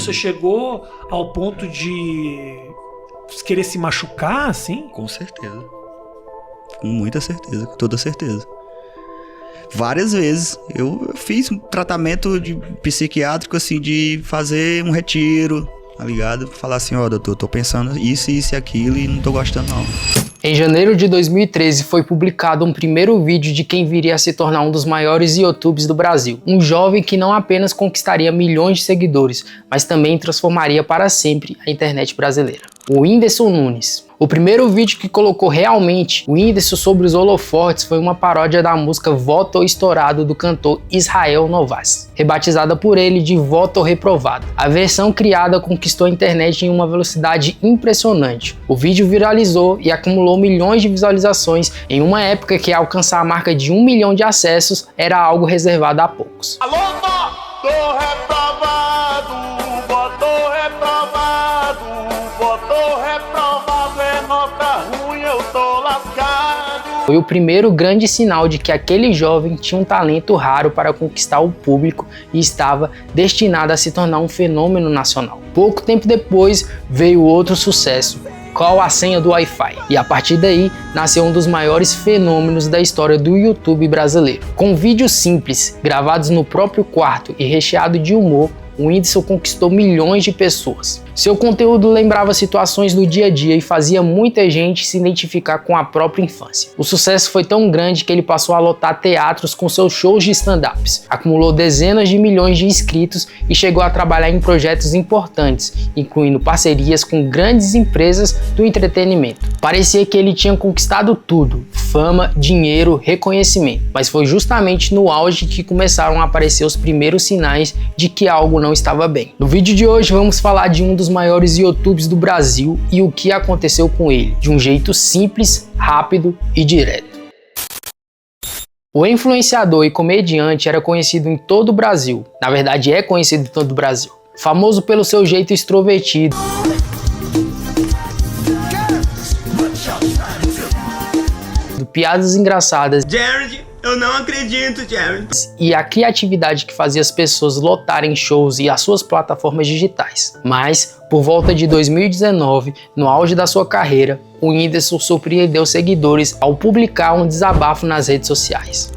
você chegou ao ponto de querer se machucar, assim? Com certeza. Com muita certeza, com toda certeza. Várias vezes. Eu fiz um tratamento psiquiátrico, assim, de fazer um retiro, tá ligado? Falar assim, ó, doutor, tô pensando isso e aquilo e não tô gostando não. Em janeiro de 2013 foi publicado um primeiro vídeo de quem viria a se tornar um dos maiores YouTubers do Brasil. Um jovem que não apenas conquistaria milhões de seguidores, mas também transformaria para sempre a internet brasileira. O Whindersson Nunes. O primeiro vídeo que colocou realmente o Whindersson sobre os holofortes foi uma paródia da música Voto Estourado do cantor Israel Novas, rebatizada por ele de Voto Reprovado. A versão criada conquistou a internet em uma velocidade impressionante. O vídeo viralizou e acumulou milhões de visualizações em uma época que alcançar a marca de 1 milhão de acessos era algo reservado a poucos. Alô, voto reprovado, voto reprovado, voto reprovado, é nota ruim, eu tô lascado. Foi o primeiro grande sinal de que aquele jovem tinha um talento raro para conquistar o público e estava destinado a se tornar um fenômeno nacional. Pouco tempo depois veio outro sucesso. Qual a senha do Wi-Fi? E a partir daí nasceu um dos maiores fenômenos da história do YouTube brasileiro. Com vídeos simples, gravados no próprio quarto e recheado de humor, o Whindersson conquistou milhões de pessoas. Seu conteúdo lembrava situações do dia a dia e fazia muita gente se identificar com a própria infância. O sucesso foi tão grande que ele passou a lotar teatros com seus shows de stand-ups, acumulou dezenas de milhões de inscritos e chegou a trabalhar em projetos importantes, incluindo parcerias com grandes empresas do entretenimento. Parecia que ele tinha conquistado tudo: fama, dinheiro, reconhecimento. Mas foi justamente no auge que começaram a aparecer os primeiros sinais de que algo não estava bem. No vídeo de hoje vamos falar de um dos maiores YouTubers do Brasil e o que aconteceu com ele, de um jeito simples, rápido e direto. O influenciador e comediante era conhecido em todo o Brasil, na verdade é conhecido em todo o Brasil, famoso pelo seu jeito extrovertido, piadas engraçadas, Jared, eu não acredito, Jared, e a criatividade que fazia as pessoas lotarem shows e as suas plataformas digitais. Mas, por volta de 2019, no auge da sua carreira, o Whindersson surpreendeu seguidores ao publicar um desabafo nas redes sociais.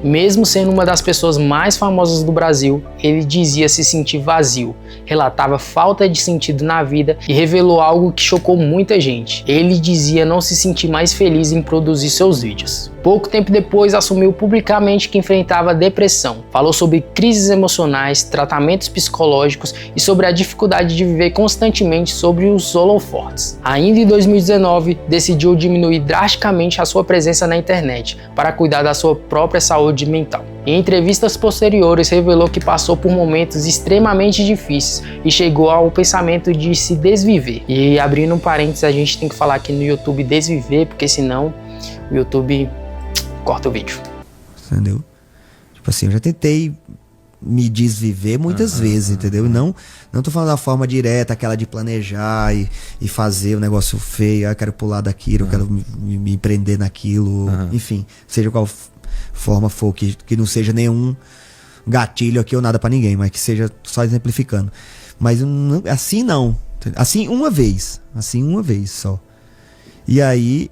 Mesmo sendo uma das pessoas mais famosas do Brasil, ele dizia se sentir vazio, relatava falta de sentido na vida e revelou algo que chocou muita gente. Ele dizia não se sentir mais feliz em produzir seus vídeos. Pouco tempo depois, assumiu publicamente que enfrentava depressão. Falou sobre crises emocionais, tratamentos psicológicos e sobre a dificuldade de viver constantemente sobre os holofortes. Ainda em 2019, decidiu diminuir drasticamente a sua presença na internet para cuidar da sua própria saúde mental. Em entrevistas posteriores, revelou que passou por momentos extremamente difíceis e chegou ao pensamento de se desviver. E abrindo um parênteses, a gente tem que falar aqui no YouTube desviver, porque senão o YouTube corta o vídeo. Entendeu? Tipo assim, eu já tentei me desviver muitas vezes, entendeu? Não tô falando da forma direta, aquela de planejar e fazer o negócio feio, eu quero pular daquilo, eu quero me prender naquilo, enfim, seja qual forma for, que não seja nenhum gatilho aqui ou nada pra ninguém, mas que seja só exemplificando. Mas assim não. Assim uma vez só. E aí,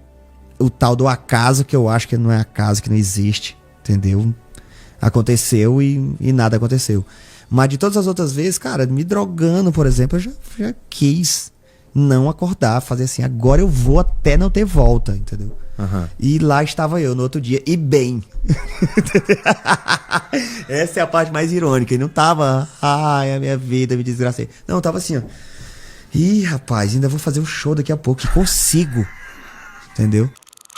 o tal do acaso, que eu acho que não é acaso, que não existe, entendeu? Aconteceu e nada aconteceu. Mas de todas as outras vezes, cara, me drogando, por exemplo, eu já quis não acordar, fazer assim, agora eu vou até não ter volta, entendeu? E lá estava eu no outro dia, e bem. Essa é a parte mais irônica. E não tava, ai, a minha vida, me desgracei. Não, tava assim, ó. Ih, rapaz, ainda vou fazer um show daqui a pouco, que consigo. Entendeu?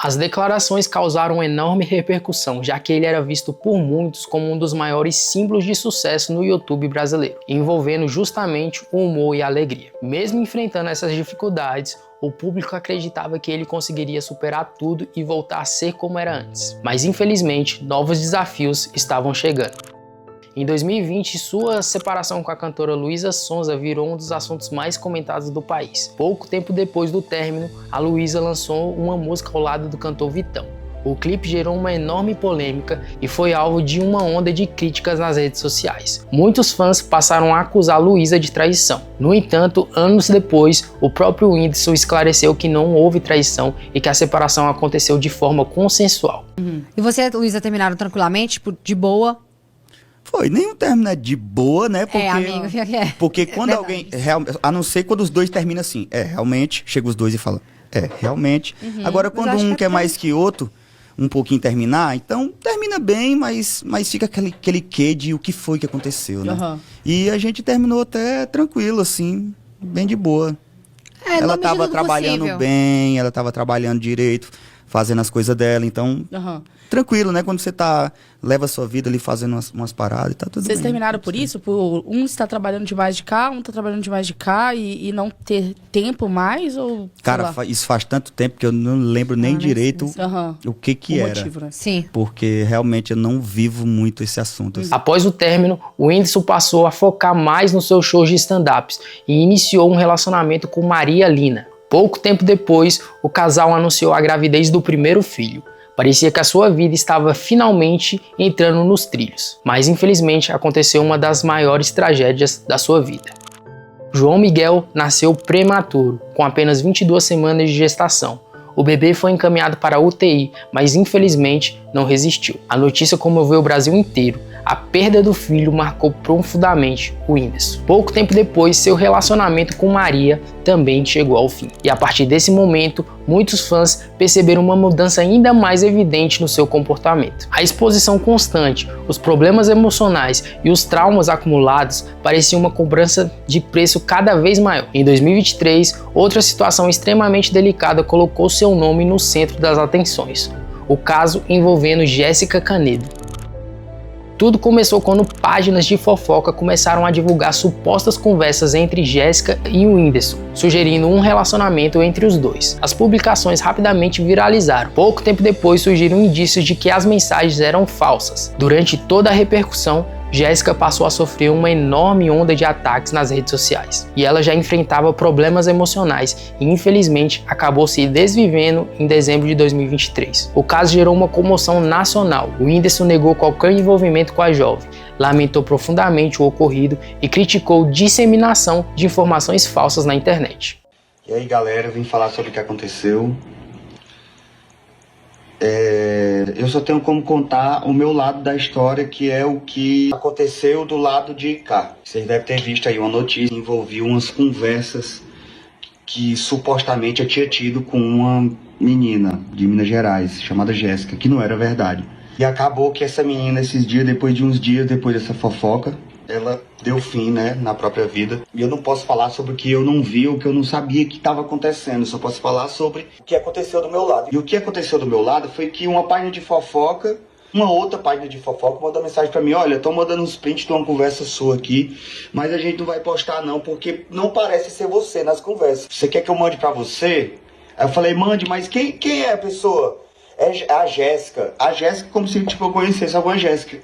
As declarações causaram enorme repercussão, já que ele era visto por muitos como um dos maiores símbolos de sucesso no YouTube brasileiro, envolvendo justamente o humor e a alegria. Mesmo enfrentando essas dificuldades, o público acreditava que ele conseguiria superar tudo e voltar a ser como era antes. Mas infelizmente, novos desafios estavam chegando. Em 2020, sua separação com a cantora Luísa Sonza virou um dos assuntos mais comentados do país. Pouco tempo depois do término, a Luísa lançou uma música ao lado do cantor Vitão. O clipe gerou uma enorme polêmica e foi alvo de uma onda de críticas nas redes sociais. Muitos fãs passaram a acusar Luísa de traição. No entanto, anos depois, o próprio Whindersson esclareceu que não houve traição e que a separação aconteceu de forma consensual. E você e a Luísa terminaram tranquilamente, tipo, de boa? Foi, nenhum término é de boa, né? Porque, amigo, é. Porque quando Verdade. alguém, a não ser quando os dois terminam assim, realmente, chega os dois e fala, realmente. Agora, Mas eu quando acho um que quer mais que outro, um pouquinho terminar, então termina bem, mas fica aquele quê de o que foi que aconteceu, né? Aham. E a gente terminou até tranquilo, assim, bem de boa. É, Ela na tava medida do trabalhando possível. bem, ela tava trabalhando direito, fazendo as coisas dela, então Aham. tranquilo, né? Quando você leva a sua vida ali fazendo umas paradas e tá tudo Vocês bem. terminaram por isso? Por um estar trabalhando demais de cá, um tá trabalhando demais de cá e não ter tempo mais? Ou, sei Cara, lá, isso faz tanto tempo que eu não lembro nem direito Aham. o que o era. motivo, né? Sim. Porque realmente eu não vivo muito esse assunto. assim. Após o término, o Whindersson passou a focar mais nos seus shows de stand-ups e iniciou um relacionamento com Maria Lina. Pouco tempo depois, o casal anunciou a gravidez do primeiro filho. Parecia que a sua vida estava finalmente entrando nos trilhos, mas infelizmente aconteceu uma das maiores tragédias da sua vida. João Miguel nasceu prematuro, com apenas 22 semanas de gestação. O bebê foi encaminhado para a UTI, mas infelizmente não resistiu. A notícia comoveu o Brasil inteiro. A perda do filho marcou profundamente o Whindersson. Pouco tempo depois, seu relacionamento com Maria também chegou ao fim. E a partir desse momento, muitos fãs perceberam uma mudança ainda mais evidente no seu comportamento. A exposição constante, os problemas emocionais e os traumas acumulados pareciam uma cobrança de preço cada vez maior. Em 2023, outra situação extremamente delicada colocou seu nome no centro das atenções. O caso envolvendo Jéssica Canedo. Tudo começou quando páginas de fofoca começaram a divulgar supostas conversas entre Jéssica e o Whindersson, sugerindo um relacionamento entre os dois. As publicações rapidamente viralizaram. Pouco tempo depois surgiram indícios de que as mensagens eram falsas. Durante toda a repercussão, Jéssica passou a sofrer uma enorme onda de ataques nas redes sociais. E ela já enfrentava problemas emocionais e infelizmente acabou se desvivendo em dezembro de 2023. O caso gerou uma comoção nacional. O Whindersson negou qualquer envolvimento com a jovem, lamentou profundamente o ocorrido e criticou disseminação de informações falsas na internet. E aí, galera, eu vim falar sobre o que aconteceu. Eu só tenho como contar o meu lado da história, que é o que aconteceu do lado de cá. Vocês devem ter visto aí uma notícia que envolvia umas conversas que supostamente eu tinha tido com uma menina de Minas Gerais, chamada Jéssica, que não era verdade. E acabou que essa menina, esses dias, depois de uns dias depois dessa fofoca, ela deu fim, né, na própria vida. E eu não posso falar sobre o que eu não vi ou o que eu não sabia que estava acontecendo. Eu só posso falar sobre o que aconteceu do meu lado. E o que aconteceu do meu lado foi que uma página de fofoca, uma outra página de fofoca, mandou mensagem pra mim: olha, tô mandando uns prints de uma conversa sua aqui, mas a gente não vai postar não, porque não parece ser você nas conversas. Você quer que eu mande pra você? Aí eu falei: mande, mas quem é a pessoa? É a Jéssica. A Jéssica, como se tipo, eu conhecesse alguma Jéssica.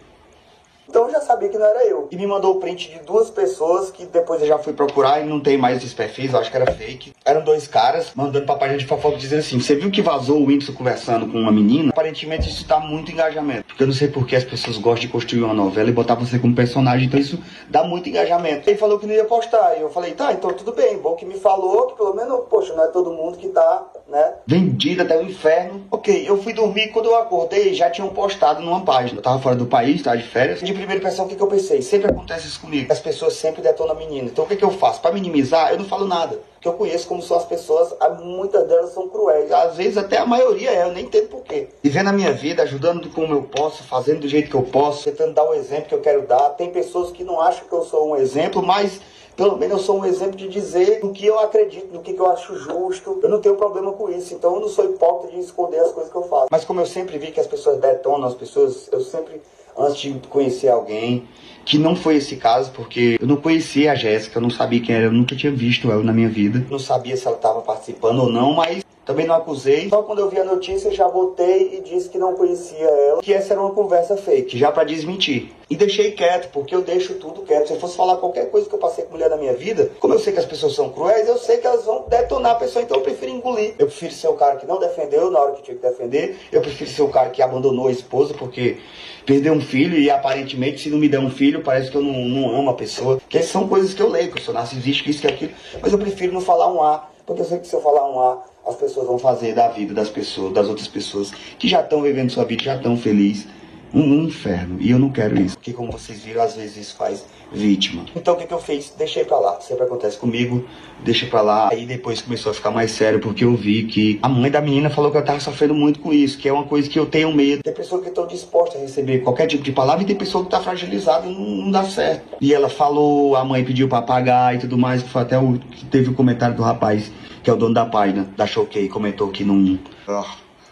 Então eu já sabia que não era eu. E me mandou o print de duas pessoas que depois eu já fui procurar e não tem mais esses perfis, eu acho que era fake. Eram dois caras mandando pra página de fofoca dizendo assim: você viu que vazou o Whindersson conversando com uma menina? Aparentemente isso dá muito engajamento. Porque eu não sei por que as pessoas gostam de construir uma novela e botar você como personagem, então isso dá muito engajamento. Ele falou que não ia postar, e eu falei: tá, então tudo bem, bom que me falou, que pelo menos, poxa, não é todo mundo que tá, né, vendido até o inferno. Ok, eu fui dormir, quando eu acordei já tinham postado numa página. Eu tava fora do país, tava de férias. De primeira impressão, o que eu pensei? Sempre acontece isso comigo. As pessoas sempre detonam a menina. Então o que eu faço? Pra minimizar, eu não falo nada. Porque eu conheço como são as pessoas, muitas delas são cruéis. Às vezes até a maioria eu nem entendo porquê. Vivendo a minha vida, ajudando como eu posso, fazendo do jeito que eu posso, tentando dar o exemplo que eu quero dar. Tem pessoas que não acham que eu sou um exemplo, mas pelo menos eu sou um exemplo de dizer o que eu acredito, do que eu acho justo. Eu não tenho problema com isso, então eu não sou hipócrita de esconder as coisas que eu faço. Mas como eu sempre vi que as pessoas detonam as pessoas, eu sempre, antes de conhecer alguém, que não foi esse caso, porque eu não conhecia a Jéssica, eu não sabia quem era, eu nunca tinha visto ela na minha vida. Não sabia se ela estava participando ou não, mas Também não acusei. Só quando eu vi a notícia já botei e disse que não conhecia ela, que essa era uma conversa fake, já pra desmentir. E deixei quieto, porque eu deixo tudo quieto. Se eu fosse falar qualquer coisa que eu passei com mulher na minha vida, como eu sei que as pessoas são cruéis, eu sei que elas vão detonar a pessoa, então eu prefiro engolir. Eu prefiro ser o cara que não defendeu na hora que tinha que defender. Eu prefiro ser o cara que abandonou a esposa porque perdeu um filho e aparentemente se não me der um filho parece que eu não amo a pessoa. Que são coisas que eu leio, que eu sou narcisista, que isso, que aquilo. Mas eu prefiro não falar um A, porque eu sei que se eu falar um A, as pessoas vão fazer da vida das pessoas, das outras pessoas que já estão vivendo sua vida, já estão felizes, um inferno. E eu não quero isso. Porque como vocês viram, às vezes isso faz vítima. Então o que eu fiz? Deixei pra lá. Sempre acontece comigo, deixei pra lá. Aí depois começou a ficar mais sério, porque eu vi que a mãe da menina falou que eu tava sofrendo muito com isso, que é uma coisa que eu tenho medo. Tem pessoas que estão dispostas a receber qualquer tipo de palavra e tem pessoa que tá fragilizada e não dá certo. E ela falou, a mãe pediu pra pagar e tudo mais, que foi até o que teve o comentário do rapaz, que é o dono da página, da Choquei, comentou que não...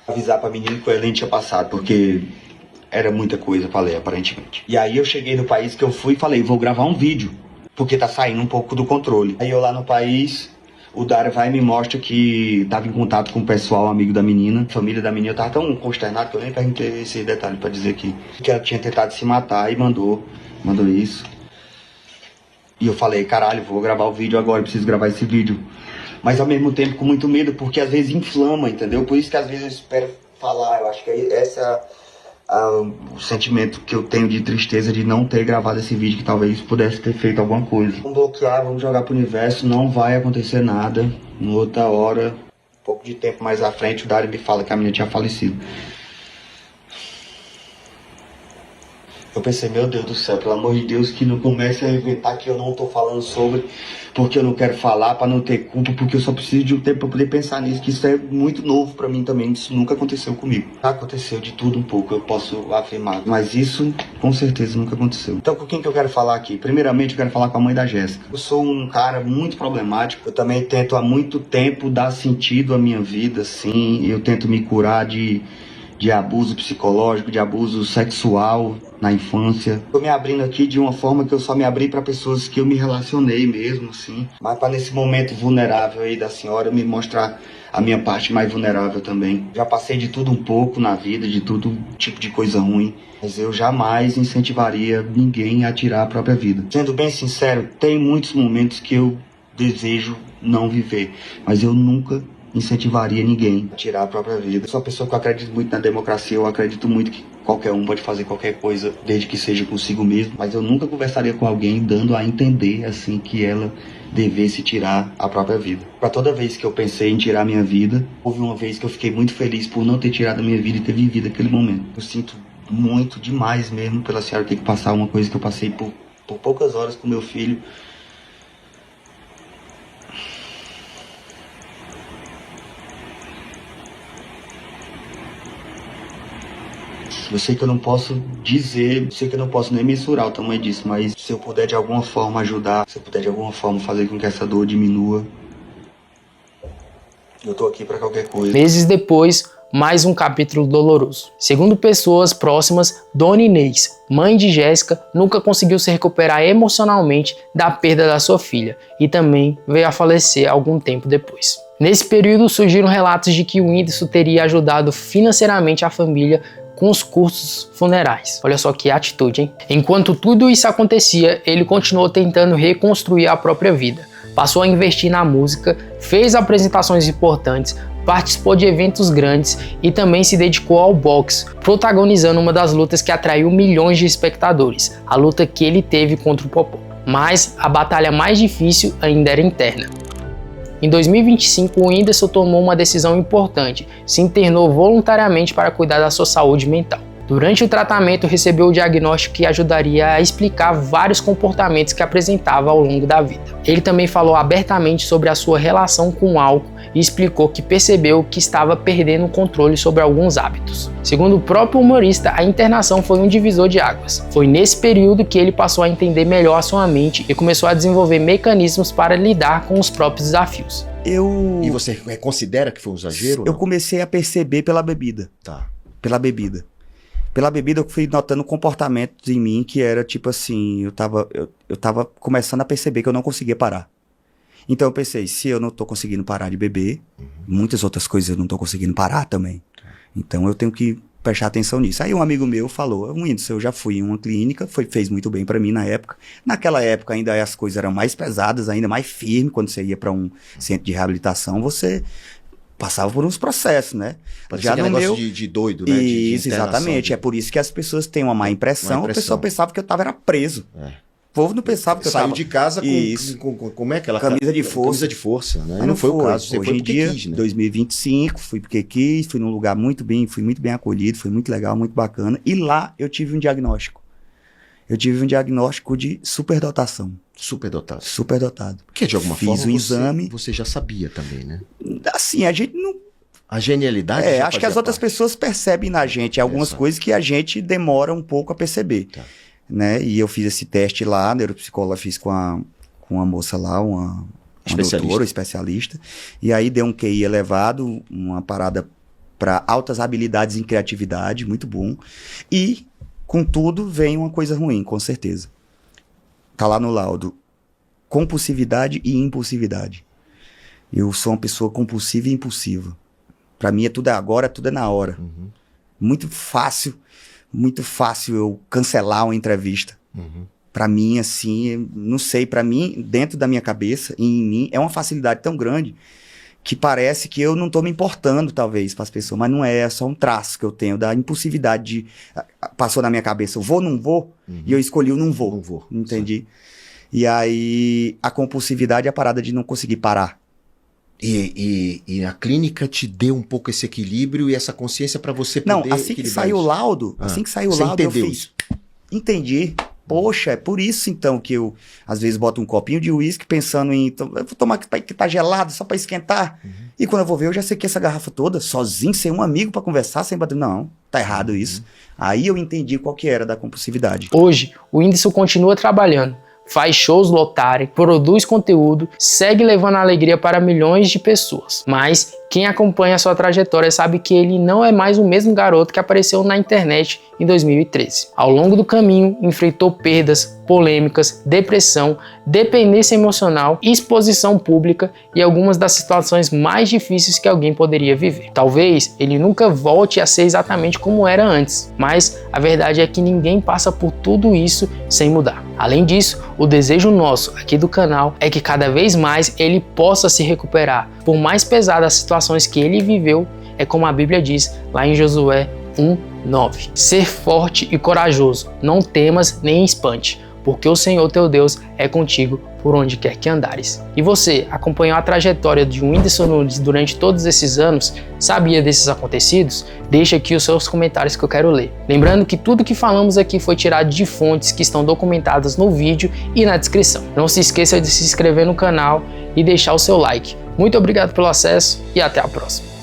avisar pra menina que o Helen tinha passado, porque era muita coisa pra ler, aparentemente. E aí eu cheguei no país que eu fui e falei, vou gravar um vídeo, porque tá saindo um pouco do controle. Aí eu lá no país, o Dário vai e me mostra que tava em contato com o pessoal, amigo da menina, família da menina. Eu tava tão consternado que eu nem perguntei esse detalhe pra dizer que ela tinha tentado se matar e mandou isso. E eu falei, caralho, vou gravar o vídeo agora, preciso gravar esse vídeo. Mas ao mesmo tempo com muito medo, porque às vezes inflama, entendeu? Por isso que às vezes eu espero falar. Eu acho que esse é o sentimento que eu tenho de tristeza de não ter gravado esse vídeo, que talvez pudesse ter feito alguma coisa. Vamos bloquear, vamos jogar pro universo, não vai acontecer nada. Em outra hora, um pouco de tempo mais à frente, o Dário me fala que a menina tinha falecido. Eu pensei, meu Deus do céu, pelo amor de Deus, que não comece a inventar que eu não tô falando sobre, porque eu não quero falar, pra não ter culpa, porque eu só preciso de um tempo pra poder pensar nisso, que isso é muito novo pra mim também, isso nunca aconteceu comigo. Aconteceu de tudo um pouco, eu posso afirmar, mas isso com certeza nunca aconteceu. Então com quem que eu quero falar aqui? Primeiramente eu quero falar com a mãe da Jéssica. Eu sou um cara muito problemático, eu também tento há muito tempo dar sentido à minha vida, assim, eu tento me curar de abuso psicológico, de abuso sexual na infância. Tô me abrindo aqui de uma forma que eu só me abri para pessoas que eu me relacionei mesmo, assim. Mas para nesse momento vulnerável aí da senhora, me mostrar a minha parte mais vulnerável também. Já passei de tudo um pouco na vida, de todo tipo de coisa ruim. Mas eu jamais incentivaria ninguém a tirar a própria vida. Sendo bem sincero, tem muitos momentos que eu desejo não viver. Mas eu nunca incentivaria ninguém a tirar a própria vida. Eu sou uma pessoa que eu acredito muito na democracia, eu acredito muito que qualquer um pode fazer qualquer coisa, desde que seja consigo mesmo, mas eu nunca conversaria com alguém dando a entender, assim, que ela devesse tirar a própria vida. Para toda vez que eu pensei em tirar a minha vida, houve uma vez que eu fiquei muito feliz por não ter tirado a minha vida e ter vivido aquele momento. Eu sinto muito demais mesmo pela senhora ter que passar uma coisa que eu passei por poucas horas com meu filho. Eu sei que eu não posso dizer, sei que eu não posso nem mensurar o tamanho disso, mas se eu puder de alguma forma ajudar, se eu puder de alguma forma fazer com que essa dor diminua, eu tô aqui pra qualquer coisa. Meses depois, mais um capítulo doloroso. Segundo pessoas próximas, Dona Inês, mãe de Jéssica, nunca conseguiu se recuperar emocionalmente da perda da sua filha e também veio a falecer algum tempo depois. Nesse período surgiram relatos de que o Whindersson teria ajudado financeiramente a família com os custos funerais. Olha só que atitude, hein? Enquanto tudo isso acontecia, ele continuou tentando reconstruir a própria vida. Passou a investir na música, fez apresentações importantes, participou de eventos grandes e também se dedicou ao boxe, protagonizando uma das lutas que atraiu milhões de espectadores, a luta que ele teve contra o Popó. Mas a batalha mais difícil ainda era interna. Em 2025, o Whindersson tomou uma decisão importante, se internou voluntariamente para cuidar da sua saúde mental. Durante o tratamento, recebeu o diagnóstico que ajudaria a explicar vários comportamentos que apresentava ao longo da vida. Ele também falou abertamente sobre a sua relação com o álcool e explicou que percebeu que estava perdendo o controle sobre alguns hábitos. Segundo o próprio humorista, a internação foi um divisor de águas. Foi nesse período que ele passou a entender melhor a sua mente e começou a desenvolver mecanismos para lidar com os próprios desafios. E você considera que foi um exagero? Eu comecei a perceber pela bebida. Tá. Pela bebida. Pela bebida eu fui notando comportamentos em mim que era tipo assim, eu tava começando a perceber que eu não conseguia parar. Então eu pensei, se eu não tô conseguindo parar de beber, muitas outras coisas eu não tô conseguindo parar também. Então eu tenho que prestar atenção nisso. Aí um amigo meu falou, Whindersson, eu já fui em uma clínica, fez muito bem pra mim na época. Naquela época ainda as coisas eram mais pesadas, ainda mais firmes, quando você ia pra um centro de reabilitação, você passava por uns processos, né? Já no negócio de doido, né? Isso, exatamente. É por isso que as pessoas têm uma má impressão. O pessoal pensava que eu era preso. O povo não pensava que eu saiu tava... de casa com como é que ela... Camisa de força. Camisa de força, né? Mas não foi o caso. Você Hoje foi em porque dia, quis, né? 2025, fui porque quis, fui num lugar fui muito bem acolhido, foi muito legal, muito bacana. E lá eu tive um diagnóstico. Eu tive um diagnóstico de superdotação. Superdotado. Superdotado. Porque de alguma Fiz forma um exame. você já sabia também, né? Assim, a gente não... A genialidade... já acho que as fazia outras parte. pessoas percebem na gente algumas coisas que a gente demora um pouco a perceber. Tá. Né? E eu fiz esse teste lá, neuropsicóloga, fiz com uma moça lá, uma doutora, especialista. E aí deu um QI elevado, uma parada para altas habilidades em criatividade, muito bom. E, contudo, vem uma coisa ruim, com certeza. Tá lá no laudo. Compulsividade e impulsividade. Eu sou uma pessoa compulsiva e impulsiva. Para mim, tudo é agora, tudo é na hora. Muito fácil eu cancelar uma entrevista. Pra mim, assim, não sei, pra mim, dentro da minha cabeça e em mim, é uma facilidade tão grande que parece que eu não tô me importando, talvez, pras pessoas, mas não é só um traço que eu tenho da impulsividade de... Passou na minha cabeça, eu vou, não vou, e eu escolhi o não vou. Não vou. Entendi? Sim. E aí, a compulsividade é a parada de não conseguir parar. E a clínica te deu um pouco esse equilíbrio e essa consciência pra você poder... Não, assim que saiu o laudo, eu fiz... Entendi. Poxa, é por isso então que eu às vezes boto um copinho de uísque pensando em... Eu vou tomar que tá gelado só pra esquentar. E quando eu vou ver, eu já sequei essa garrafa toda, sozinho, sem um amigo pra conversar, sem bater... Não, tá errado isso. Aí eu entendi qual que era da compulsividade. Hoje, o Whindersson continua trabalhando, faz shows lotarem, produz conteúdo, segue levando alegria para milhões de pessoas. Mas quem acompanha a sua trajetória sabe que ele não é mais o mesmo garoto que apareceu na internet em 2013. Ao longo do caminho, enfrentou perdas, polêmicas, depressão, dependência emocional, exposição pública e algumas das situações mais difíceis que alguém poderia viver. Talvez ele nunca volte a ser exatamente como era antes, mas a verdade é que ninguém passa por tudo isso sem mudar. Além disso, o desejo nosso aqui do canal é que cada vez mais ele possa se recuperar. Por mais pesadas as situações que ele viveu, é como a Bíblia diz lá em Josué 1:9. Ser forte e corajoso, não temas nem espante, porque o Senhor teu Deus é contigo por onde quer que andares. E você acompanhou a trajetória de Whindersson Nunes durante todos esses anos? Sabia desses acontecidos? Deixa aqui os seus comentários que eu quero ler. Lembrando que tudo que falamos aqui foi tirado de fontes que estão documentadas no vídeo e na descrição. Não se esqueça de se inscrever no canal e deixar o seu like. Muito obrigado pelo acesso e até a próxima.